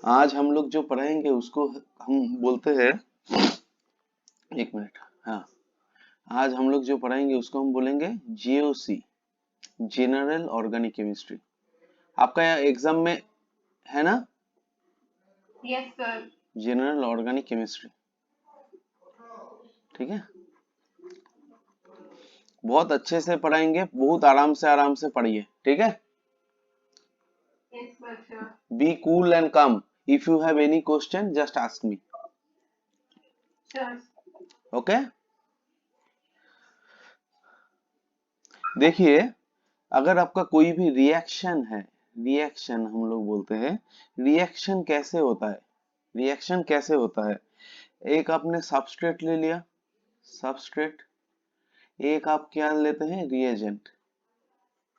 आज हम लोग जो पढ़ेंगे उसको हम बोलते हैं, एक मिनट, हाँ, आज हम लोग जो पढ़ेंगे उसको हम बोलेंगे जेओसी, जनरल ऑर्गेनिक केमिस्ट्री। आपका एग्जाम में है ना? Yes sir. General organic chemistry, ठीक है। बहुत अच्छे से पढ़ाएंगे, बहुत आराम से पढ़िए, ठीक है। Yes sir sure. Be cool and come, if you have any question just ask me, sure. Okay. देखिए, अगर आपका कोई भी रिएक्शन है, रिएक्शन हम लोग बोलते हैं, रिएक्शन कैसे होता है, रिएक्शन कैसे होता है। एक आपने सबस्ट्रेट ले लिया, सबस्ट्रेट, एक आप क्या लेते हैं, रिएजेंट,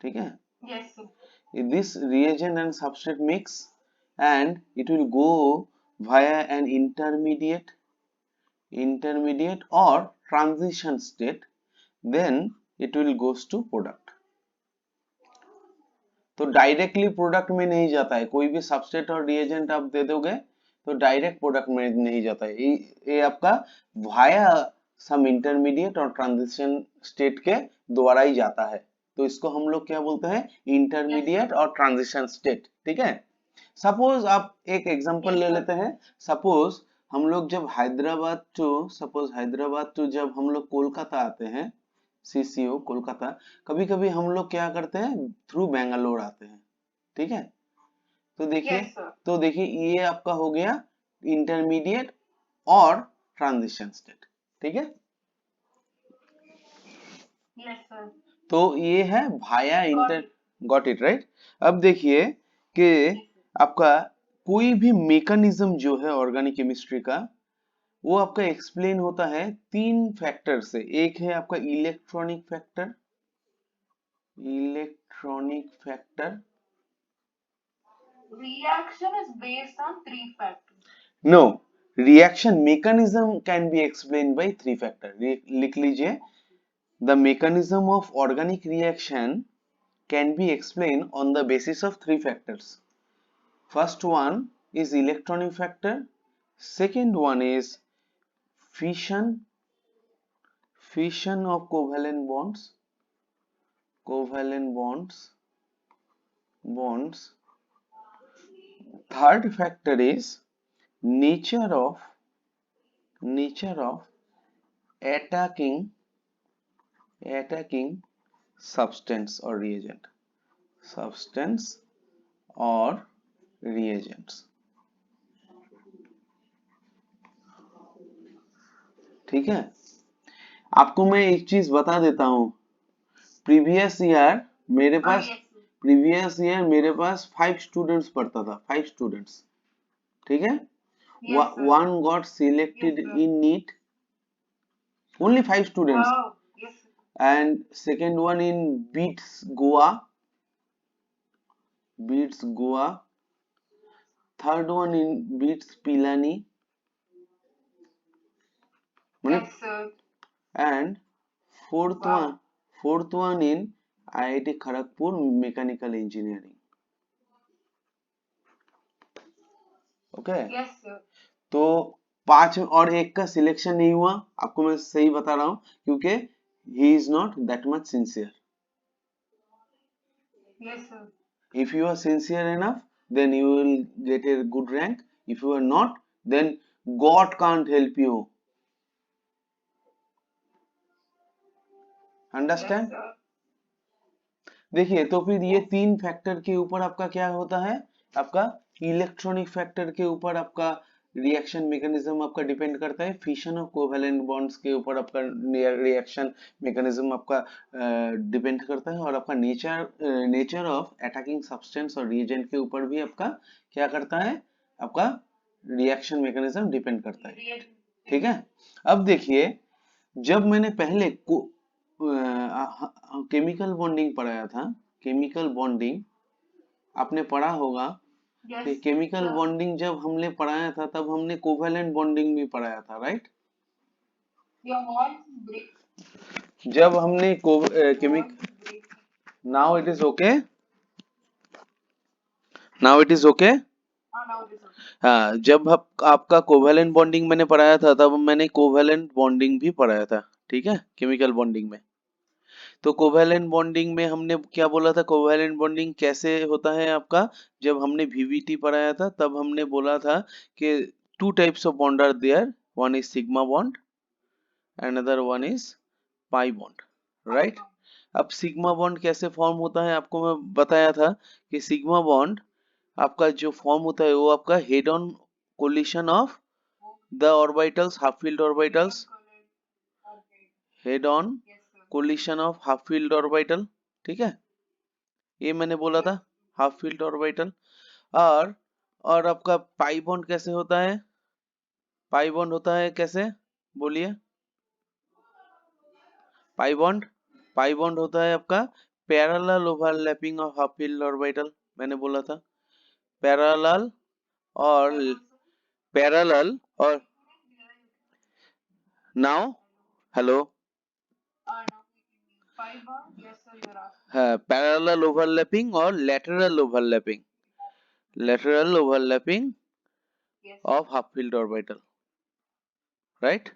ठीक है। Yes sir. This reagent and substrate mix and it will go via an intermediate or transition state, then it will goes to product. तो डायरेक्टली प्रोडक्ट में नहीं जाता है, कोई भी सबस्ट्रेट और रिएजेंट आप दे दोगे तो डायरेक्ट प्रोडक्ट में नहीं जाता है, ये आपका वाया सम इंटरमीडिएट और ट्रांजिशन स्टेट के द्वारा ही जाता है। तो इसको हम लोग क्या बोलते हैं, इंटरमीडिएट और ट्रांजिशन स्टेट, ठीक है। सपोज आप एक एग्जांपल ले लेते हैं, सपोज हम लोग जब हैदराबाद टू जब हम लोग कोलकाता आते हैं, सीसीओ कोलकाता, कभी कभी हम लोग क्या करते हैं, थ्रू बेंगलोर आते हैं, ठीक है। तो देखिए, यस सर। तो देखिए ये आपका हो गया इंटरमीडिएट और ट्रांजिशन स्टेट, ठीक है। Yes sir. तो ये है भाया इंटर, गॉट इट राइट। अब देखिए कि आपका कोई भी मेकानिज्म जो है ऑर्गेनिक केमिस्ट्री का, वो आपका एक्सप्लेन होता है तीन फैक्टर से। एक है आपका electronic factor, electronic factor, Reaction is based on three factors. No, reaction mechanism can be explained by three factor, लिख लीजिए, the mechanism of organic reaction can be explained on the basis of three factors. First one is electronic factor, second one is fission, fission of covalent bonds, covalent bonds. Third factor is nature of attacking substance or reagent, substance or reagents, ठीक है। आपको मैं एक चीज बता देता हूं, previous year मेरे पास, yes. प्रीवियस ईयर मेरे पास 5 स्टूडेंट्स पढ़ता था, 5 स्टूडेंट्स, ठीक है। Yes, sir. One got selected Yes, sir. in NEET, only 5 students. Wow. Yes, sir. And second one in BEATS Goa, third one in BEATS Pilani, Yes, sir. and fourth Wow. one in IIT Kharagpur Mechanical Engineering. Okay, Yes, sir. तो 5 और एक का selection नहीं हुआ, आपको मैं सही बता रहा हूं, क्योंकि he is not that much sincere. Yes, sir. If you are sincere enough, then you will get a good rank. If you are not, then God can't help you. Understand? Yes, sir. देखिए, तो फिर ये तीन factor के ऊपर आपका क्या होता है, आपका इलेक्ट्रॉनिक फैक्टर के ऊपर आपका रिएक्शन मैकेनिज्म आपका डिपेंड करता है, फिशन ऑफ कोवेलेंट बॉन्ड्स के ऊपर आपका रिएक्शन मैकेनिज्म आपका डिपेंड करता है, और आपका नेचर ऑफ अटैकिंग सब्सटेंस और रिएजेंट के ऊपर भी आपका क्या करता है, आपका रिएक्शन मैकेनिज्म डिपेंड करता है, ठीक है। अब देखिए, जब मैंने पहले केमिकल बॉन्डिंग पढ़ाया था, केमिकल बॉन्डिंग आपने पढ़ा होगा, Yes, केमिकल sir. बॉन्डिंग जब हमने पढ़ाया था तब हमने कोवेलेंट बॉन्डिंग भी पढ़ाया था, right. Your voice is breaking. जब हमने Voice is breaking. Now it is okay, now it is okay, now this one. हाँ, जब आपका कोवेलेंट बॉन्डिंग मैंने पढ़ाया था तब मैंने कोवेलेंट बॉन्डिंग भी पढ़ाया था, ठीक है, केमिकल बॉन्डिंग में। तो कोवेलेंट बॉन्डिंग में हमने क्या बोला था, कोवेलेंट बॉन्डिंग कैसे होता है आपका, जब हमने वीवीटी पढ़ाया था तब हमने बोला था कि two types of bond are there, one is sigma bond, another one is pi bond, right. अब सिग्मा बॉन्ड कैसे फॉर्म होता है आपको मैं बताया था कि सिग्मा बॉन्ड आपका जो फॉर्म होता है वो आपका head on collision of the orbitals, half field orbitals, Okay. Head on Yes, sir. Collision of half filled orbital, ठीक है, ये मैंने बोला था, हाफ फील्ड ऑर्बिटल। और और आपका पाई बॉन्ड कैसे होता है, पाई बॉन्ड होता है कैसे, बोलिए, पाई बॉन्ड, पाई बॉन्ड होता है आपका parallel overlapping of half filled orbital, मैंने बोला था पैरेलल और पैरेलल और now, hello, Now five bond. Yes, sir. You're asking. है पैरेलल ओवरलैपिंग और lateral overlapping, lateral overlapping Yes. Of half filled orbital, right,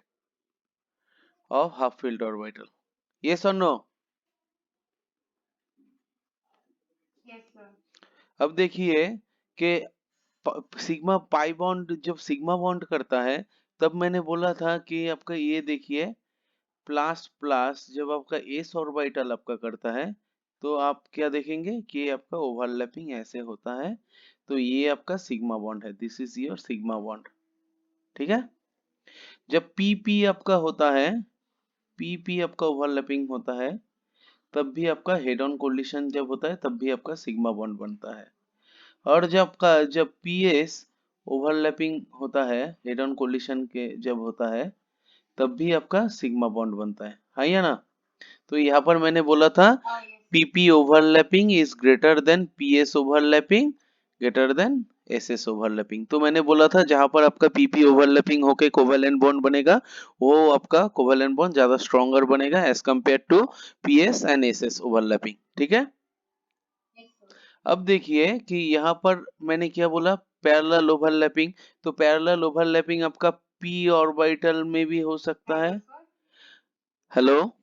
of half filled orbital, yes और no. Yes, sir. अब देखिए कि sigma pi bond जब sigma bond करता है तब मैंने बोला था कि आपका ये देखिए प्लस प्लस जब आपका एस ऑर्बिटल आपका करता है तो आप क्या देखेंगे कि आपका ओवरलैपिंग ऐसे होता है, तो ये आपका सिग्मा बॉन्ड है, this is your sigma bond, ठीक है। जब पी आपका होता है, पी आपका ओवरलैपिंग होता है तब भी आपका हेड ऑन कोलिशन जब होता है तब भी आपका सिग्मा बॉन्ड बनता है। और जब पी एस ओवरलैपिंग होता है, हेड ऑन कोलिशन के जब होता है तब भी आपका सिग्मा बॉन्ड बनता है या ना। तो यहाँ पर मैंने बोला था Yes. P P overlapping is greater than P S overlapping greater than S S overlapping. तो मैंने बोला था जहां पर आपका पीपी ओवरलैपिंग होके कोवेलेंट बॉन्ड बनेगा वो आपका कोवेलेंट बॉन्ड ज्यादा स्ट्रॉन्गर बनेगा as compare to P S and S S overlapping, ठीक है। Yes, sir. अब देखिए कि यहाँ पर मैंने क्या बोला, पैरेलल ओवरलैपिंग, तो पैरेलल ओवरलैपिंग आपका पी ऑर्बिटल में भी हो सकता है, Hello, sir. हेलो,